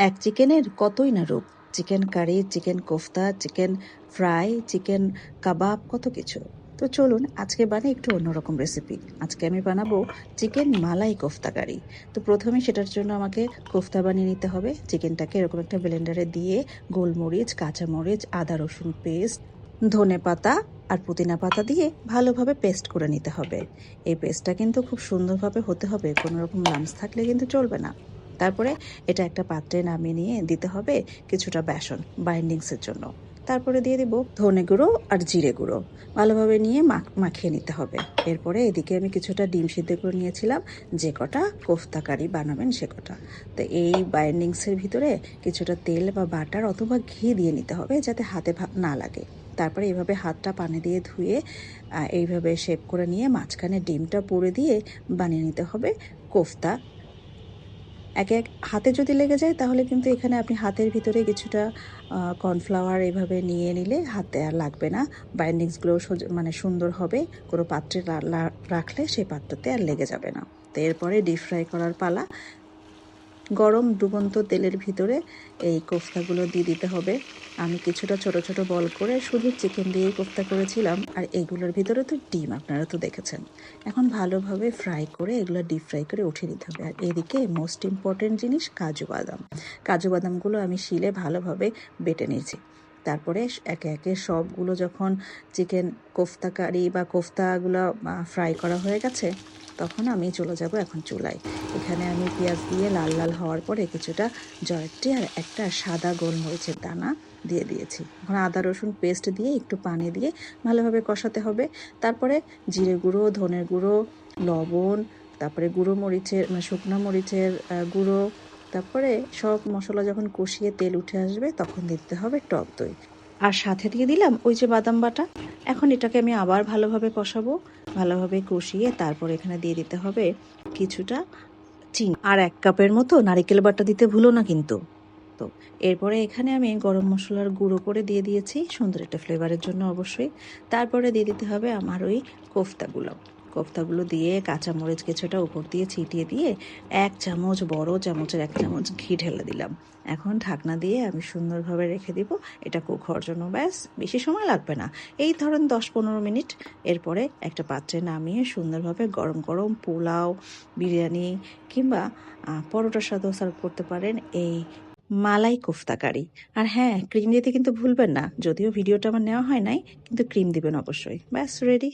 এক চিকেনের কতই না রূপ। Chicken curry, chicken kofta, chicken fry, chicken kebab, কত কিছু। তো চলুন আজকে বানাই একটু অন্যরকম রেসিপি। আজকে আমি বানাবো চিকেন মালাই কোফতা কারি। তো প্রথমে সেটার জন্য আমাকে কোফতা বানিয়ে নিতে হবে। চিকেনটাকে এরকম একটা ব্লেন্ডারে দিয়ে গোলমরিচ, কাঁচামরিচ, আদা রসুন পেস্ট, ধনে পাতা আর পুদিনা পাতা দিয়ে ভালোভাবে পেস্ট করে নিতে হবে। এই পেস্টটা কিন্তু খুব সুন্দরভাবে হতে হবে, কোনো রকম লাম্পস থাকলে কিন্তু চলবে না। তারপরে এটা একটা পাত্রে নামিয়ে নিয়ে দিতে হবে কিছুটা বেসন বাইন্ডিংসের জন্য। তারপরে দিয়ে দিব ধনে গুঁড়ো আর জিরে গুঁড়ো, ভালোভাবে নিয়ে মাখিয়ে নিতে হবে। এরপরে এদিকে আমি কিছুটা ডিম সিদ্ধ করে নিয়েছিলাম, যে কটা কোফতা কারি বানাবেন সে কটা। তো এই বাইন্ডিংসের ভিতরে কিছুটা তেল বা বাটার অথবা ঘি দিয়ে নিতে হবে, যাতে হাতে না লাগে। তারপরে এইভাবে হাতটা পানি দিয়ে ধুয়ে এইভাবে শেপ করে নিয়ে মাঝখানে ডিমটা পুরে দিয়ে বানিয়ে নিতে হবে কোফতা। এক এক হাতে যদি লেগে যায় তাহলে কিন্তু এখানে আপনি হাতের ভিতরে কিছুটা কর্নফ্লাওয়ার এভাবে নিয়ে নিলে হাতে আর লাগবে না। বাইন্ডিংসগুলো মানে সুন্দর হবে। কোনো পাত্রে রাখলে সেই পাত্রতে আর লেগে যাবে না। তো এরপরে ডিপ ফ্রাই করার পালা। গরম ডুবন্ত তেলের ভিতরে এই কোফতাগুলো দিয়ে দিতে হবে। আমি কিছুটা ছোট ছোট বল করে শুধু চিকেন দিয়েই কোফতা করেছিলাম, আর এগুলোর ভিতরে তো ডিম আপনারা তো দেখেছেন। এখন ভালোভাবে ফ্রাই করে এগুলো ডিপ ফ্রাই করে উঠিয়ে দিতে হবে। আর এদিকে মোস্ট ইম্পর্টেন্ট জিনিস কাজু বাদাম। কাজু বাদামগুলো আমি শিলে ভালোভাবে বেটে নিয়েছি। তারপরে একে একে সবগুলো যখন চিকেন কোফতা কারি বা কোফতাগুলো ফ্রাই করা হয়ে গেছে, তখন আমি চলে যাব এখন চুলায়। এখানে আমি পেঁয়াজ দিয়ে লাল লাল হওয়ার পরে কিছুটা জয়ত্রী আর একটা সাদা গোলমরিচের দানা দিয়ে দিয়েছি। এখন আদা রসুন পেস্ট দিয়ে একটু পানি দিয়ে ভালোভাবে কষাতে হবে। তারপরে জিরে গুঁড়ো, ধনের গুঁড়ো, লবণ, তারপরে গুঁড়ো মরিচের শুকনো মরিচের গুঁড়ো, তারপরে সব মশলা যখন কষিয়ে তেল উঠে আসবে তখন দিতে হবে টক দই। আর সাথে দিয়ে দিলাম ওই যে বাদাম বাটা। এখন এটাকে আমি আবার ভালোভাবে কষাবো। ভালোভাবে কষিয়ে তারপর এখানে দিয়ে দিতে হবে কিছুটা চিনি আর 1 কাপের মতো নারিকেল বাটা দিতে ভুলো না কিন্তু। তো এরপরে এখানে আমি গরম মশলার গুঁড়ো করে দিয়ে দিয়েছি সুন্দর একটা ফ্লেভারের জন্য অবশ্যই। তারপরে দিয়ে দিতে হবে আমার ওই কোফতাগুলো দিয়ে কাঁচামরিচ কিছুটা উপর দিয়ে ছিটিয়ে দিয়ে 1 চামচ, বড় চামচের 1 চামচ ঘি ঢেলে দিলাম। এখন ঢাকনা দিয়ে আমি সুন্দরভাবে রেখে দিব এটা কুক হওয়ার জন্য। ব্যাস, বেশি সময় লাগবে না, এই ধরেন 10-15 মিনিট। এরপরে একটা পাত্রে নামিয়ে সুন্দরভাবে গরম গরম পোলাও, বিরিয়ানি কিংবা পরোটার সাথেও সার্ভ করতে পারেন এই মালাই কোফতা কারি। আর হ্যাঁ, ক্রিম দিতে কিন্তু ভুলবেন না। যদিও ভিডিওটা আমার নেওয়া হয় নাই, কিন্তু ক্রিম দিবেন অবশ্যই। ব্যাস রেডি।